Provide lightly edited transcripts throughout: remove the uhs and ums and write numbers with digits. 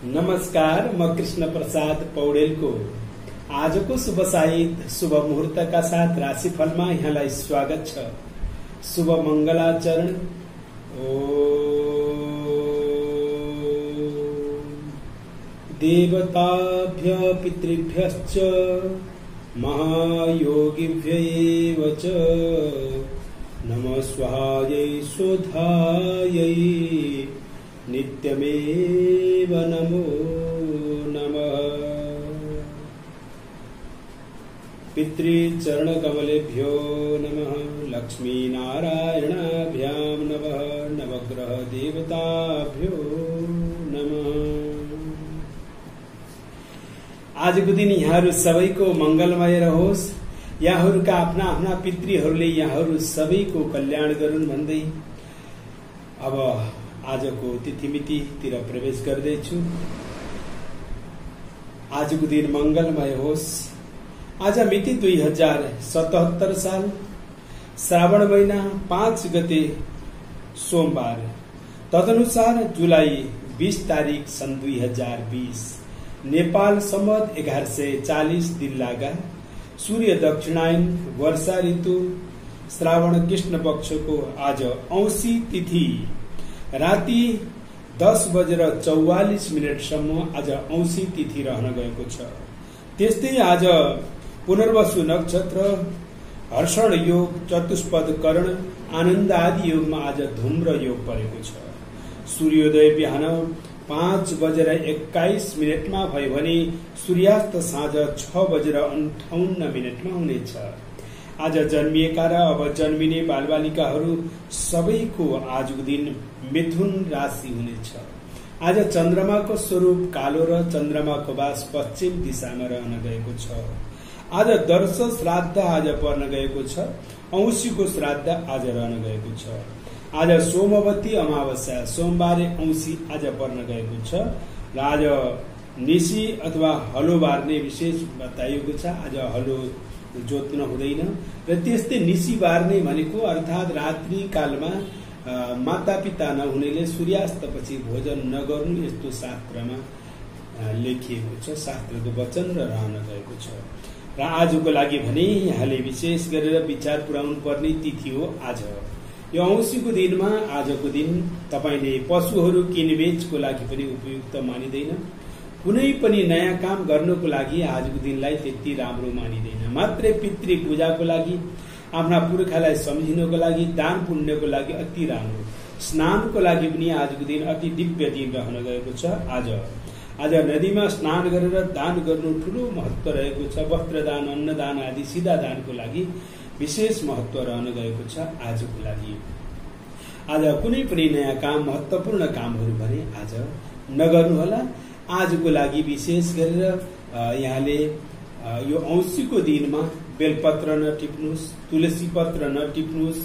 नमस्कार, म कृष्ण प्रसाद पौडेलको आजको शुभ साहित शुभ मुहूर्तका साथ राशिफलमा यहाँलाई स्वागत छ। शुभ मंगलाचरण। देवताभ्य पितृभ्यश्च महायोगिभ्यैव च नमः स्वाहायै स्वधायै नित्यमेव नमो नमः। पितृचरणकमलेभ्यो नमः। लक्ष्मीनारायणाभ्यां नमः। नवग्रह देवताभ्यो नमः। आजको दिन यहाँहरू सबैको मंगलमय रहोस्। यहाँहरूका आफ्ना आफ्ना पितृहरूले यहाँहरू सबैको कल्याण गरून् भन्दै अब आजको तिथिमितितिर प्रवेश गर्दैछु। आजको दिन मंगलमय होस्। आज मिति 2077 साल श्रावण महिना 5 गते सोमबार, तदनुसार जुलाई 20 तारिक सन् 2020, नेपाल सम्वत 1140 दिन लागा, सूर्य दक्षिणायन, वर्षा ऋतु, श्रावण कृष्ण पक्षको आज औंसी तिथि राति 10:44 आज औंसी तिथि रहन गएको छ। त्यस्तै आज पुनर्वसु नक्षत्र, हर्षण योग, चतुष्पद करण, आनन्द आदि योगमा आज धूम्र योग परेको छ। सूर्योदय बिहान 5:21 भयो भने सूर्यास्त साँझ 6:58 हुनेछ। आज जन्मिएका र अब जन्मिने बालबालिकाहरू सबैको आजको दिन मिथुन राशि हुनेछ। आज चन्द्रमाको स्वरूप कालो र चन्द्रमाको वास पश्चिम दिशामा रहन गएको छ। आज दर्श श्राद्ध आज पर्न गएको छ। औंसीको श्राद्ध आज रहन गएको छ। आज सोमवती अमावस्या सोमबारे औंसी आज पर्न गएको छ र आज निसी अथवा हलो बार्ने विशेष बताइएको छ। आज हलो जोत्न हुँदैन र त्यस्तै निसी बार्ने भनेको अर्थात रात्रि कालमा माता पिता नहुनेले सूर्यास्तपछि भोजन नगर्नु, यस्तो शास्त्रमा लेखिएको छ, शास्त्रको वचन र रहन गएको छ। र आजको लागि भने यहाँले विशेष गरेर विचार पुर्याउनु पर्ने तिथि हो आज। यो औंसीको दिनमा आजको दिन तपाईले पशुहरू किनबेचको लागि पनि उपयुक्त मानिँदैन। कुनै पनि नयाँ काम गर्नको लागि आजको दिनलाई त्यति राम्रो मानिँदैन। मात्रै पितृ पूजाको लागि, आफ्ना पुर्खालाई सम्झिनको लागि, दान पुण्यको लागि अति राम्रो। स्नानको लागि पनि आजको दिन अति दिव्य दिन रहन गएको छ। आज नदीमा स्नान गरेर दान गर्नु ठूलो महत्व रहेको छ। वस्त्रदान, अन्नदान आदि सिधा दानको लागि विशेष महत्व रहन गएको छ। आजको लागि आज कुनै पनि नयाँ काम, महत्वपूर्ण कामहरू भने आज नगर्नुहोला। आजको लागि विशेष गरेर यहाँले यो औंसीको दिनमा बेलपत्र नटिप्नुहोस्, तुलसी पत्र नटिप्नुहोस्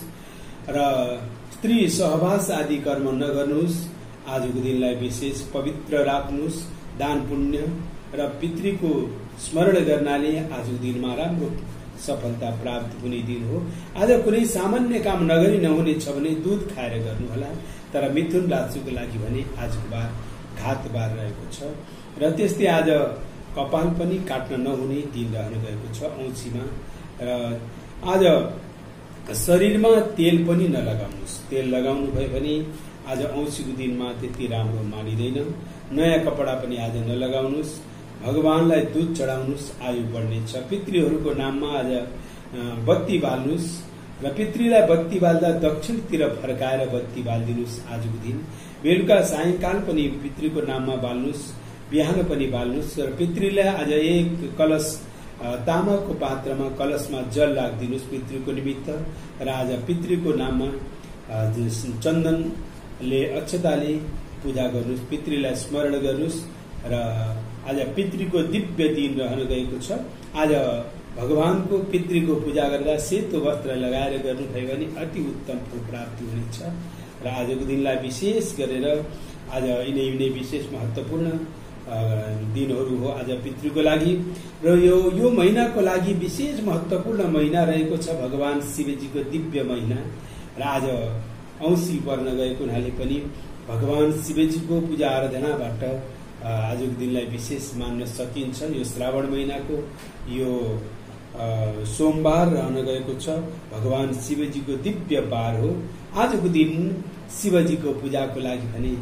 र स्त्री सहवास आदि कर्म नगर्नुहोस्। आजको दिनलाई विशेष पवित्र राख्नुहोस्। दान पुण्य र पितृको स्मरण गर्नाले आजको दिनमा राम्रो सफलता प्राप्त हुने दिन हो। आज कुनै सामान्य काम नगरी नहुने छ भने दूध खाएर गर्नुहोला। तर मिथुन राशिको लागि भने आजको बार घात बार रहेको छ र त्यस्तै आज कपाल पनि काट्न नहुने दिन रहन गएको छ औंसीमा। र आज शरीरमा तेल पनि नलगाउनुहोस्। तेल लगाउनु भयो भने आज औंसीको दिनमा त्यति राम्रो मानिँदैन। नयाँ कपडा पनि आज नलगाउनुहोस्। भगवानलाई दूध चढाउनुहोस्, आयु बढ्नेछ। पितृहरूको नाममा आज बत्ती बाल्नुहोस् र पितृलाई बत्ती बाल्दा दक्षिणतिर फर्काएर बत्ती बालिदिनुहोस् आजको दिन। बेलुका सायंकाल पनि पितृको नाममा बाल्नुहोस्, बिहान पनि बाल्नुहोस् र पितृलाई आज एक कलश तामाको पात्रमा कलशमा जल राखिदिनुहोस् पितृको निमित्त र आज पितृको नाममा चन्दनले अक्षताले पूजा गर्नुहोस्, पितृलाई स्मरण गर्नुहोस् र आज पितृको दिव्य दिन रहन गएको छ। आज भगवानको पितृको पूजा गर्दा सेतो वस्त्र लगाएर गर्नुभयो भने अति उत्तम फल प्राप्ति हुनेछ र आजको दिनलाई विशेष गरेर आज यिनै विशेष महत्वपूर्ण दिनहरू हो आज पितृको लागि। र यो महिनाको लागि विशेष महत्वपूर्ण महिना रहेको छ, भगवान शिवजीको दिव्य महिना र आज औंसी पर्न गएको हुनाले पनि भगवान शिवजीको पूजा आराधनाबाट आजको दिनलाई विशेष मान्न सकिन्छ। यो श्रावण महिनाको यो सोमबार रहन गएको छ। भगवान शिवजीको दिव्य बार हो। आजको दिन शिवजीको पूजाको लागि भने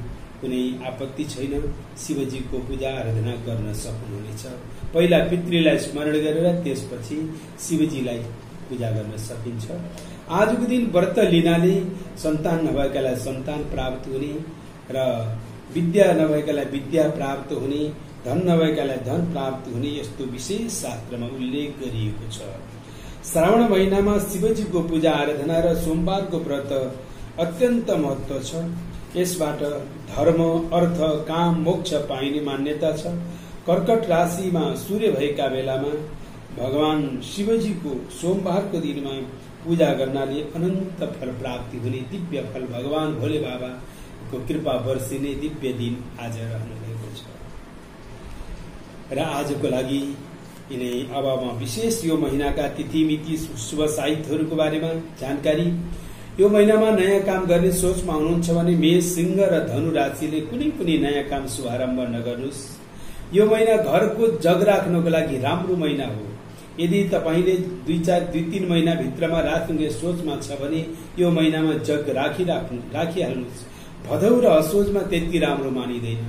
कुनै आपत्ति छैन। शिवजीको पूजा आराधना गर्न सक्नुहुनेछ। पहिला पितृलाई स्मरण गरेर त्यसपछि शिवजीलाई पूजा गर्न सकिन्छ। आजको दिन व्रत लिनाले सन्तान नभएकालाई सन्तान प्राप्त हुने र विद्या नभएकालाई विद्या प्राप्त हुने, धन नभएकालाई धन प्राप्त हुने यस्तो विशेष शास्त्रमा उल्लेख गरिएको छ। श्रावण महिनामा शिवजीको पूजा आराधना र सोमबारको व्रत अत्यन्त महत्व छ। यसबाट धर्म, अर्थ, काम, मोक्ष पाइने मान्यता छ। कर्कट राशिमा सूर्य भएका बेलामा भगवान शिवजीको सोमबारको दिनमा पूजा गर्नाले अनन्त फल प्राप्ति हुने दिव्य फल भगवान भोले बाबाको कृपा वर्षिने दिव्य दिन आज रहन गएको छ। र आजको लागि यिनै अब म विशेष यो महिनाका तिथि मिति शुभ साहित्यहरूको बारेमा जानकारी। यो महिनामा नयाँ काम गर्ने सोचमा हुनुहुन्छ भने मेष, सिंह र धनु राशिले कुनै पनि नयाँ काम शुभारम्भ नगर्नुहोस्। यो महिना घरको जग राख्नको लागि राम्रो महिना हो। यदि तपाईले 2-3 महिना भित्रमा राख्ने सोचमा छ भने यो महिनामा जग राखिहाल्नुहोस्। भदौ र असोजमा त्यति राम्रो मानिँदैन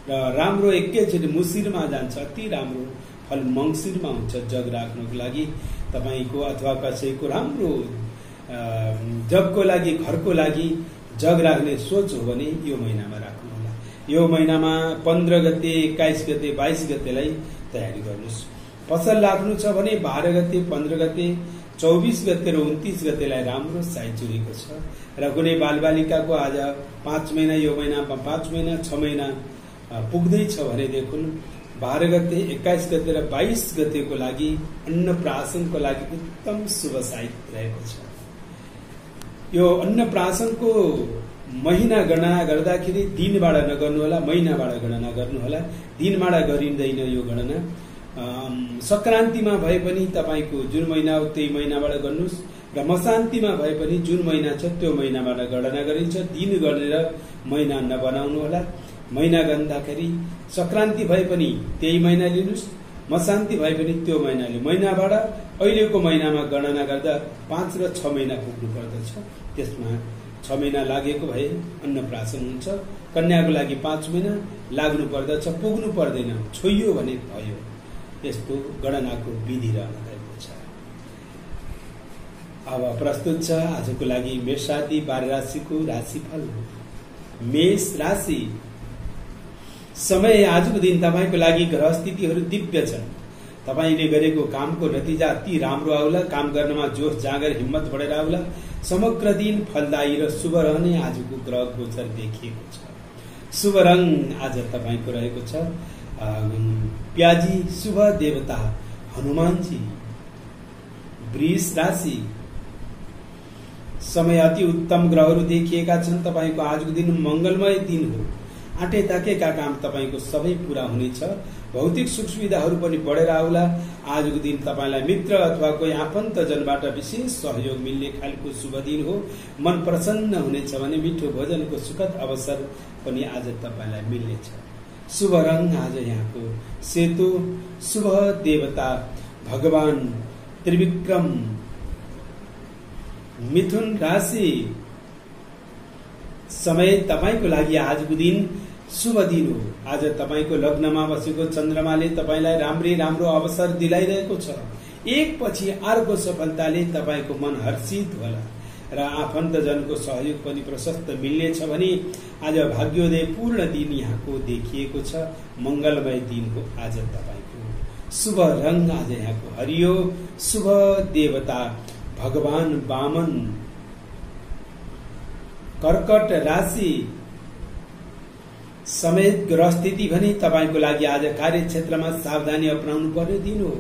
र राम्रो एकैचोटि मुसिरमा जान्छ। अति राम्रो फल मङ्सिरमा हुन्छ। जग राख्नको लागि तपाईको अथवा कसैको राम्रो जगको लागि, घरको लागि जग राख्ने सोच हो भने यो महिनामा राख्नुहोला। यो महिनामा 15 गते, 21 गते, 22 गतेलाई तयारी गर्नुहोस्। फसल लाग्नु छ भने 12 गते, 15 गते, 24 गते र 29 गतेलाई राम्रो साइज जुरेको छ। र कुनै बालबालिकाको आज 5 महिना, यो महिनामा 5 महिना, 6 महिना पुग्दैछ भनेदेखि 12 गते, 21 गते र 22 गतेको लागि अन्नप्राशनको लागि उत्तम शुभ साहित्य रहेको छ। यो अन्नप्राशनको महिना गणना गर्दाखेरि दिनबाट नगर्नुहोला, महिनाबाट गणना गर्नुहोला। दिनबाट गरिँदैन यो गणना। संक्रान्तिमा भए पनि तपाईको जुन महिना हो त्यही महिनाबाट गर्नुहोस् र मसान्तिमा भए पनि जुन महिना छ त्यो महिनाबाट गणना गरिन्छ। दिन गरेर महिना नबनाउनु होला। महिना गर्दाखेरि संक्रान्ति भए पनि त्यही महिना लिनुहोस्, मसान्ति भए पनि त्यो महिनाले। महिनाबाट अहिलेको महिनामा गणना गर्दा 5 र 6 महिना पुग्नु पर्दछ। त्यसमा 6 महिना लागेको भए अन्नप्राशन हुन्छ। कन्याको लागि 5 महिना लाग्नु पर्दछ, पुग्नु पर्दैन। छोइयो भने भयो। यस्तो गणनाको विधि रहन गएको छ। अब प्रस्तुत छ आजको लागि मेषादि 12 राशिको राशिफल। मेष राशि, समय आजको दिन तपाईको लागि ग्रह स्थितिहरू दिव्य छन्। तपाईले गरेको कामको नतिजा अति राम्रो आउला। काम गर्नमा जोश जाँगर हिम्मत बढेर आउला। समग्र दिन फलदायी र शुभ रहने आजको ग्रह गोचर देखिएको छ। शुभ रंग आज तपाईको रहेको छ प्याजी। शुभ देवता हनुमानजी। वृष राशि, समय अति उत्तम ग्रहहरू देखिएका छन्। तपाईको आजको दिन मंगलमय दिन हो। आँटे ताकेका काम तपाईको सबै पूरा हुनेछ। भौतिक सुख सुविधाहरू पनि बढेर आउला। आजको दिन तपाईलाई मित्र अथवा कोही आफन्त जनबाट विशेष सहयोग मिल्ने खालको शुभ दिन हो। मन प्रसन्न हुनेछ भने मिठो भोजनको सुखद अवसर पनि आज तपाईलाई मिल्नेछ। शुभ रंग आज यहाँको सेतो। शुभ देवता भगवान त्रिविक्रम। मिथुन राशि, समय तपाईको लागि आजको दिन शुभ दिन हो। आज तपाईको लग्नमा बसेको चन्द्रमाले तपाईलाई राम्रो अवसर दिलाइरहेको छ। एक पछि अर्को सफलताले तपाईको मन हर्षित होला र आफन्तजनको सहयोग पनि प्रशस्त मिल्नेछ भने आज भाग्योदय पूर्ण दिन यहाँको देखिएको छ। मंगलमय दिन हो आज तपाईको। शुभ रंग आज यहाँको हरियो। शुभ देवता भगवान वामन। कर्कट राशि, समय ग्रह स्थिति भने तपाईको लागि आज कार्यक्षेत्रमा सावधानी अपनाउनु पर्ने दिन हो।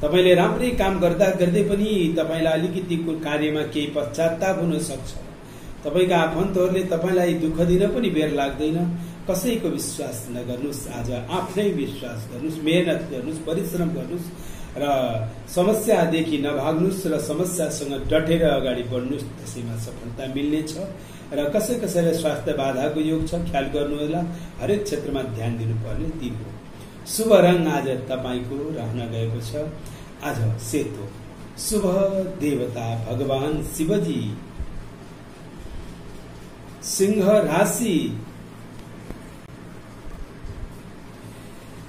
तपाईले राम्रै काम गर्दा गर्दै पनि तपाईलाई अलिकति कार्यमा केही पश्चाताप हुन सक्छ। तपाईका आफन्तहरूले तपाईलाई दुःख दिन पनि बेर लाग्दैन। कसैको विश्वास नगर्नुस्। आज आफ्नै विश्वास गर्नुस्, मेहनत गर्नुस्, परिश्रम गर्नुस्। र समस्यादेखि नभाग्नुस् र समस्यासँग डटेर अगाडि बढ्नुस्, त्यसैमा सफलता मिल्नेछ। र कसैलाई स्वास्थ्य बाधाको योग छ, ख्याल गर्नु होला। हरेक क्षेत्रमा ध्यान दिनुपर्ने दिन हो। शुभ रङ आज तपाईको रहन गएको छ आज सेतो। शुभ देवता भगवान शिवजी। सिंह राशि,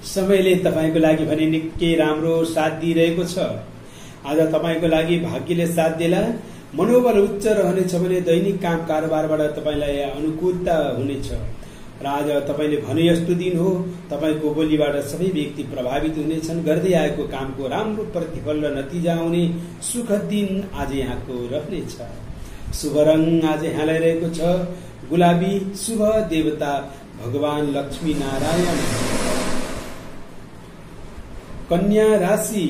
समयले तपाईको लागि भने निकै राम्रो साथ दिइरहेको छ। आज तपाईको लागि भाग्यले साथ देला। मनोबल उच्च रहनेछ भने दैनिक काम कारोबारबाट तपाईलाई अनुकूलता हुनेछ। र आज तपाईले भने यस्तो दिन हो, तपाईको बोलीबाट सबै व्यक्ति प्रभावित हुनेछन्। गर्दै आएको कामको राम्रो प्रतिफल र नतिजा आउने सुखद दिन आज यहाँको रहनेछ। शुभ रङ आज यहाँलाई रहेको छ गुलाबी। शुभ देवता भगवान लक्ष्मी नारायण। कन्या राशि,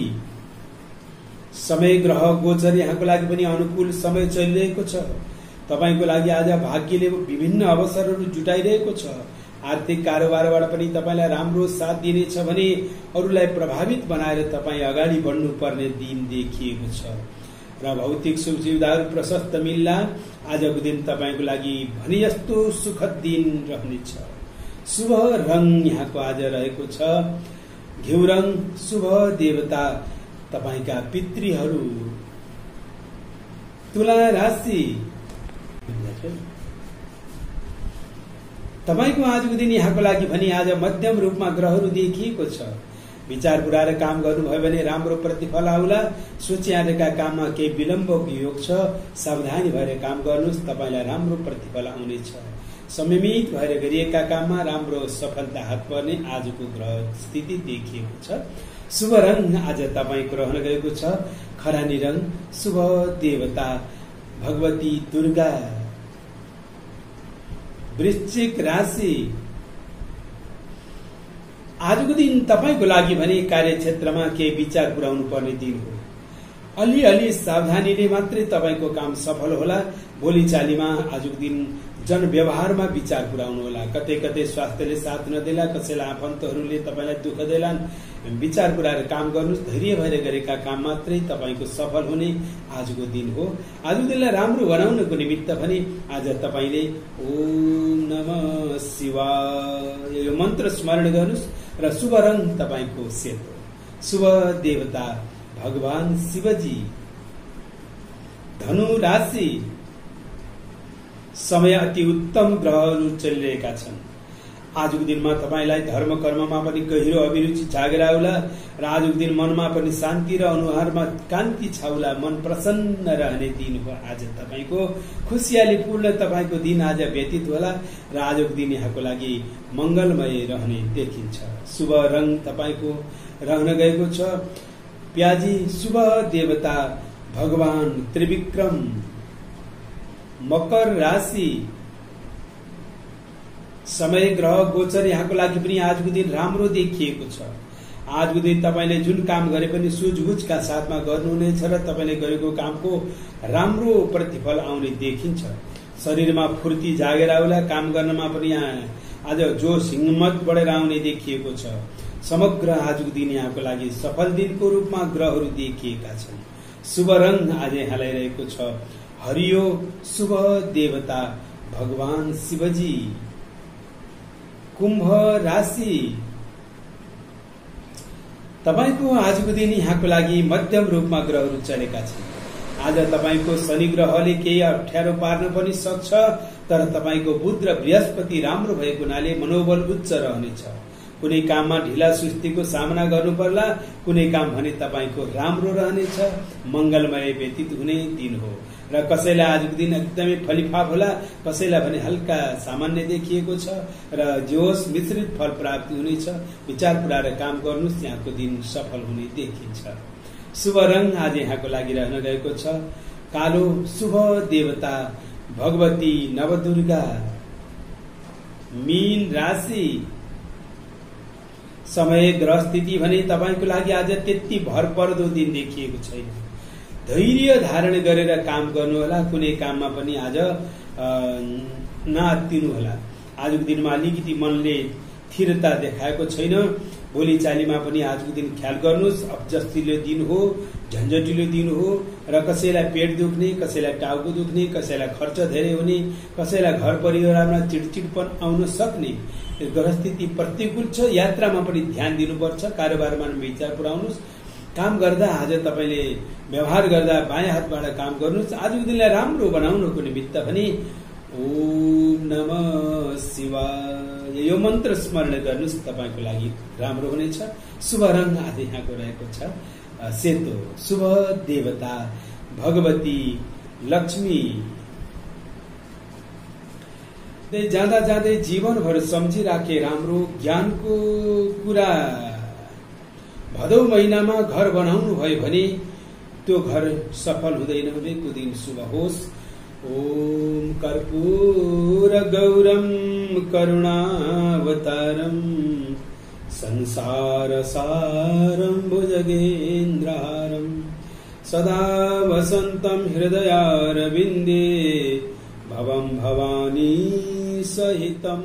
समय ग्रह गोचर यहाँको लागि पनि अनुकूल समय चलिरहेको छ। तपाईको लागि आज भाग्यले विभिन्न अवसरहरू जुटाइरहेको छ। आर्थिक कारोबारबाट पनि तपाईलाई राम्रो साथ दिनेछ भने अरूलाई प्रभावित बनाएर तपाईँ अगाडि बढ्नुपर्ने दिन देखिएको छ। र भौतिक सुख सुविधाहरू प्रशस्त मिल्ला। आजको दिन तपाईको लागि भने यस्तो सुखद दिन रहनेछ। शुभ रङ यहाँको आज रहेको छ घिउ रङ। शुभ देवता तपाईका पितृहरू। तुला राशि, तपाईको आजको दिन यहाँको लागि भने आज मध्यम रूपमा ग्रहहरू देखिएको छ। विचार पुऱ्याएर काम गर्नुभयो भने राम्रो प्रतिफल आउला। सोचिआएका काममा केही विलम्बको योग छ। सावधानी भएर काम गर्नुहोस्, तपाईलाई राम्रो प्रतिफल आउनेछ। संयमित भएर गरिएका काममा राम्रो सफलता हात पर्ने आजको ग्रह स्थिति देखिएको छ। शुभ रङ आज तपाईको रहन गएको छ खरानी रङ। शुभ देवता भगवती दुर्गा। वृश्चिक राशि, आजको दिन तपाईको लागि भने कार्यक्षेत्रमा केही विचार पुर्याउनु पर्ने दिन हो। अलिअलि सावधानीले मात्रै तपाईको काम सफल होला। बोलीचालीमा आजको दिन जनव्यवहारमा विचार पुर्याउनु होला। कतै कतै स्वास्थ्यले साथ नदेला, कसैलाई आफन्तहरूले तपाईलाई दुःख देलान्। विचार पुर्याएर काम गर्नुहोस्। धैर्य भएर गरेका काम मात्रै तपाईको सफल हुने आजको दिन हो। आजको दिनलाई राम्रो बनाउनको निमित्त भने आज तपाईले ओम नमः शिवाय यो मन्त्र स्मरण गर्नुहोस्। र शुभ रङ तपाईको सेतो। शुभ देवता भगवान शिवजी। धनु राशि, समय अति उत्तम ग्रहहरू चलिरहेका छन्। आजको दिनमा तपाईलाई धर्म कर्ममा पनि गहिरो अभिरुचि जागेर आउला। र आजको दिन मनमा पनि शान्ति र अनुहारमा कान्ति छाउला। मन प्रसन्न रहने दिन हो। आज तपाईको खुसियाली पूर्ण तपाईको दिन आज व्यतीत होला। र आजको दिन यहाँको लागि मंगलमय रहने देखिन्छ। शुभ रङ तपाईको रहन गएको छ प्याजी। शुभ देवता भगवान त्रिविक्रम। मकर राशि, समय ग्रह गोचर यहाँको लागि पनि आजको दिन राम्रो देखिएको छ। आजको दिन तपाईले जुन काम गरे पनि सुझबुझका साथमा गर्नुहुनेछ र तपाईले गरेको कामको राम्रो प्रतिफल आउने देखिन्छ। शरीरमा फुर्ती जागेर आउला। काम गर्नमा पनि आज जोश हिम्मत बढेर आउने देखिएको छ। समग्र आजको दिन यहाँको लागि सफल दिनको रूपमा ग्रहहरू देखिएका छन्। शुभ रङ आज यहाँलाई रहेको छ हरियो। शुभ देवता भगवान शिवजी। कुम्भ राशि, तपाईको आजको दिन यहाँको लागि मध्यम रूपमा ग्रहहरू चलेका छन्। आज तपाईको शनि ग्रहले केही अप्ठ्यारो पार्न पनि सक्छ। तर तपाईको बुध र बृहस्पति राम्रो भएको हुनाले मनोबल उच्च रहनेछ। कुनै काममा ढिला सुस्तीको सामना गर्नु पर्ला। कुनै काम भने तपाईको राम्रो रहनेछ। मंगलमय व्यतीत हुने दिन हो। र कसैलाई आजको दिन एकदमै फलिफाप होला। कसैलाई भने हल्का सामान्य देखिएको छ। र जोश मिश्रित फल प्राप्ति हुनेछ। विचार पुर्याएर काम गर्नुहोस्, यहाँको दिन सफल हुने देखिन्छ। शुभ रङ आज यहाँको लागि रहन गएको छ कालो। शुभ देवता भगवती नवदुर्गा। मीन राशि, समय ग्रह स्थिति भने तपाईको लागि आज त्यति भरपर्दो दिन देखिएको छैन। धैर्य धारण गरेर काम गर्नुहोला। कुनै काममा पनि आज नआत्तिनु होला। आजको दिनमा अलिकति मनले स्थिरता देखाएको छैन। बोली चालीमा पनि आजको दिन ख्याल गर्नुहोस्। अपजस्तिलो दिन हो, झन्झटिलो दिन हो र कसैलाई पेट दुख्ने, कसैलाई टाउको दुख्ने, कसैलाई खर्च धेरै हुने, कसैलाई घर परिवारमा चिडचिडपन आउन सक्ने ग्रहस्थिति प्रतिकूल छ। यात्रामा पनि ध्यान दिनुपर्छ। कारोबारमा विचार पुर्याउनुहोस्। काम गर्दा आज तपाईँले व्यवहार गर्दा बायाँ हातबाट काम गर्नुहोस्। आजको दिनलाई राम्रो बनाउनको निमित्त पनि ओम नमः शिवाय यो मन्त्र स्मरण गर्नुहोस्, तपाईँको लागि राम्रो हुनेछ। शुभ रङ आज यहाँको रहेको छ सेतो। शुभ देवता भगवती लक्ष्मी। जाँदा जाँदै जीवनभर सम्झिराखे राम्रो ज्ञानको कुरा। भदौ महिनामा घर बनाउनु भयो भने त्यो घर सफल हुँदैन भनेको दिन शुभ होस्। ओम कर्पूर गौरम करुणावतारम संसार सारम भुजगेन्द्रहारम सदा वसंतम हृदयारविंदे भवं भवानी सहितम।